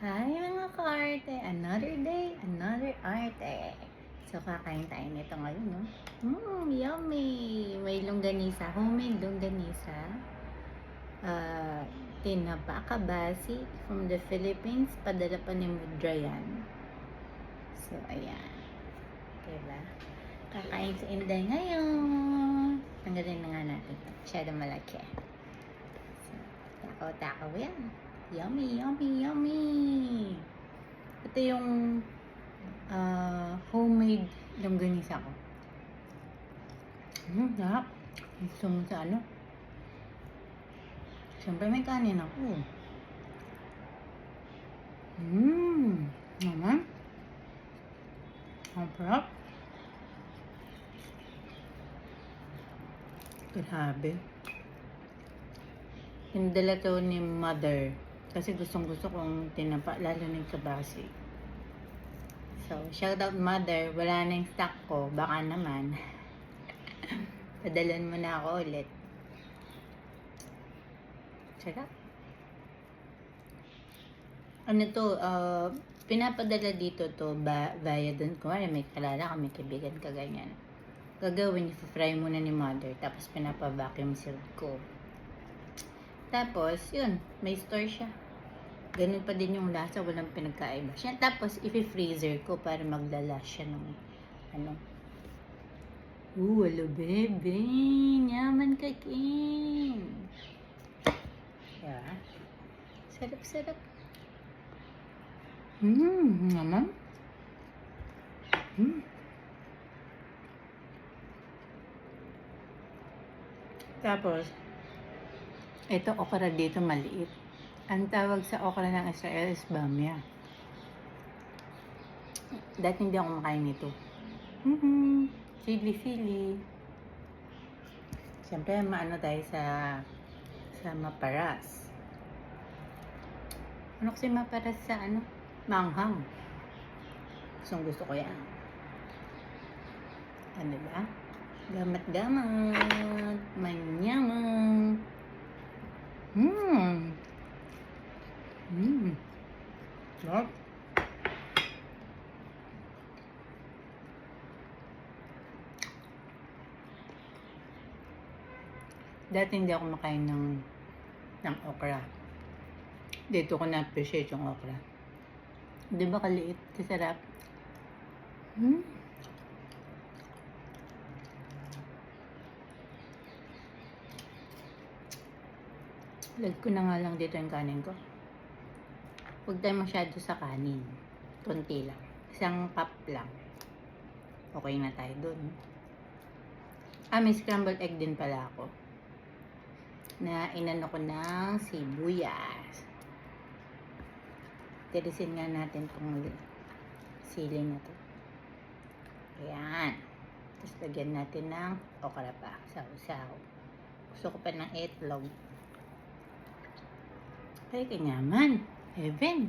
Hi mga ka-arte! Another day, another arte. So, kakain tayo nito ngayon, no? Yummy! May longganisa, homemade longganisa. Tinapa kabasi from the Philippines. Padala pa ni Mudra yan. So, ayan. Diba? Kakain sa Inday ngayon. Tanggalin na nga natin ito. Masyadong malaki. So, takaw-takaw yan. Yummy, yummy, yummy! Ito yung homemade longganisa ko. Sarap. Gusto mo sa ano? Siyempre may kanin ako. Naman. Ang sarap. Grabe. Pinadala to ni Mother. Kasi gustong-gusto kong tinapa, lalo ng kabasi. So, shout out Mother. Wala na yung stock ko. Baka naman. Padalan mo na ako ulit. Sarap. Ano to, pinapadala dito to via dun. Kung may kalala ka, may kaibigan ka, ganyan. Gagawin, i-fry muna ni Mother. Tapos pinapa-vacuum seal ko. Tapos, yun, may store siya. Ganun pa din yung lasa, walang pinagkaiba siya. Tapos, i-freezer ko para maglala siya ng, ano. Hello, bebe. Yaman ka, King. Yeah. Sarap-sarap. Naman. Tapos, ito okra dito maliit. Ang tawag sa okra ng Israel is bamya. Dati hindi ako makain nito. Sili-sili. Siyempre, maano tayo sa maparas. Ano kasi maparas sa ano? Manghang. Gusto ko yan. Ano ba? Gamat-gamat. Manyamang. Sarap. Dati hindi ako makain ng okra. Dito ko na-appreciate yung okra. Di ba kaliit? Kasarap. Lag ko na nga lang dito yung kanin ko. Huwag tayo masyado sa kanin. Konti lang. Isang cup lang. Okay na tayo dun. May scrambled egg din pala ako. Na inano ko ng sibuyas. Tirisin nga natin itong siling na to. Ayan. Tapos lagyan natin ng okra pa. Saw-saw. Gusto ko pa ng itlog. Ay, kanyaman. Heaven.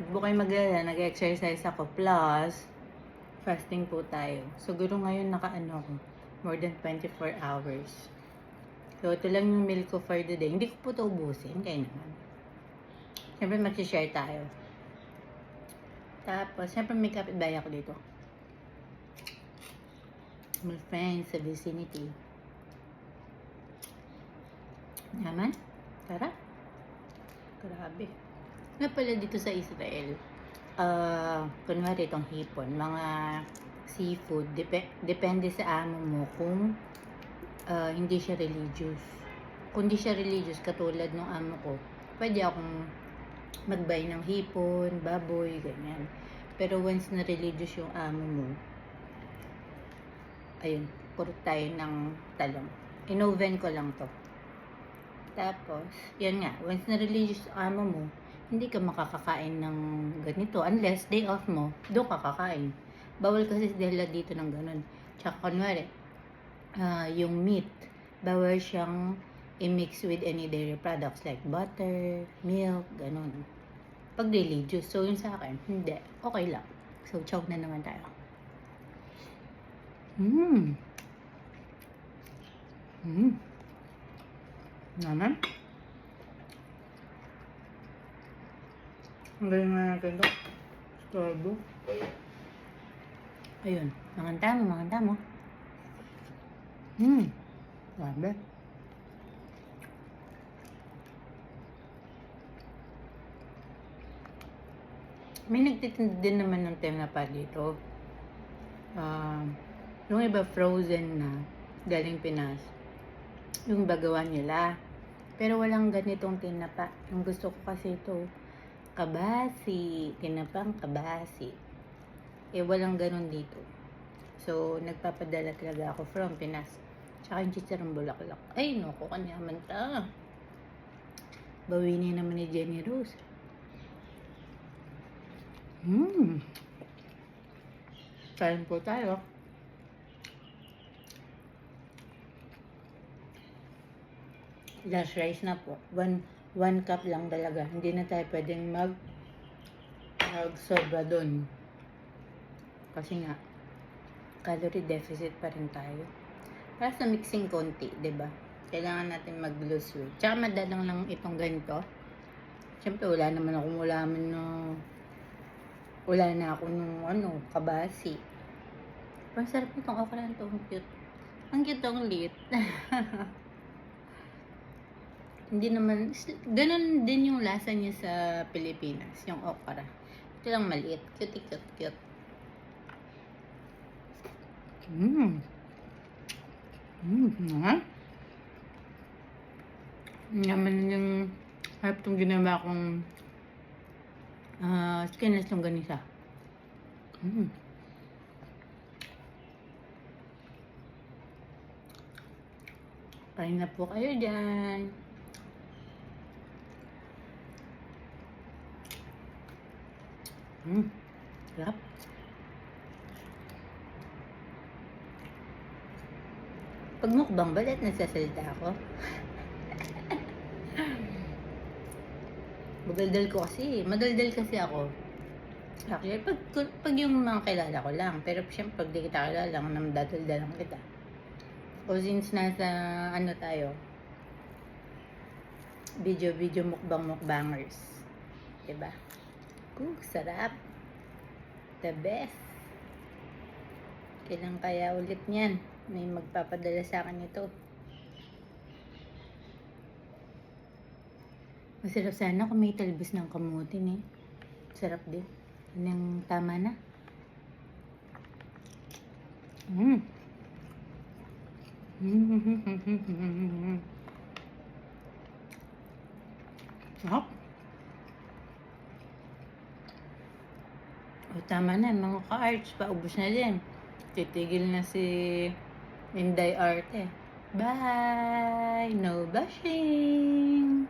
Huwag kayo maglala, nag-exercise ako. Plus, fasting po tayo. Siguro ngayon naka-ano ako, more than 24 hours. So, ito lang yung meal ko for the day. Hindi ko po ito ubusin, kaya naman. Siyempre, mag-share tayo. Tapos, siyempre may kapitbahay ako dito. My friends sa vicinity. Naman? Tara. Grabe. Nga pala dito sa Israel, kunwari itong hipon, mga seafood, depende sa amo mo kung hindi siya religious. Kung hindi siya religious, katulad ng amo ko, pwede akong mag-buy ng hipon, baboy, ganyan. Pero once na religious yung amo mo, ayun, puro tayo ng talong. In-oven ko lang to. Tapos, yan nga, once na religious amo mo, hindi ka makakakain ng ganito. Unless day off mo, doon ka kakain. Bawal kasi dahil dito ng ganun. Tsaka kunwari, yung meat, bawal siyang i-mix with any dairy products like butter, milk, ganun. pag daily juice. So, yun sa akin, hindi. Okay lang. So, chow na naman tayo. Naman. Ang galing na natin ito. Starbucks. Ayun. Manganta mo. Grabe. May nagtitinda din naman ng tinapa dito. Yung iba frozen na, galing Pinas. Yung bagawan nila. Pero walang ganitong tinapa. Yung gusto ko kasi ito, kabasi. Tinapang kabasi. Walang ganon dito. So, nagpapadala talaga ako from Pinas. Tsaka yung chicharong bulaklak. Ay, naku, kanyaman ta. Bawinin naman ni Jenny Rose. Kain po tayo. Last rice na po. One cup lang talaga. Hindi na tayo pwedeng sobra dun. Kasi nga, calorie deficit pa rin tayo. Para sa mixing konti, 'di ba? Kailangan natin mag-lose weight. Tsaka madalang lang itong ganito. Siyempre, wala na ako nung kabasi. Ang sarap nitong okra nito. Ang cute. Ang cute ang lit. Hindi naman, ganun din yung lasa niya sa Pilipinas, yung okra. Ito lang maliit. Cute. Naman yung harap itong ginawa kong skinless longganisa. Kain na po kayo dyan. Sarap. Pag mukbang, balit nagsasalita ako. Madaldal kasi ako. Actually, pag yung mga kilala ko lang. Pero siyempre, pag di kita kilala, namdadaldalan kita. O since nasa, tayo, video mukbangers. Diba? Sarap. The best. Kailan kaya ulit niyan? May magpapadala sa akin ito. Masarap sana kung may talbos ng kamutin Sarap din. Yun ang tama na. Sarap. Tama na, mga ka-arts, paubos na din. Titigil na si Inday Arte. Bye! No bashing!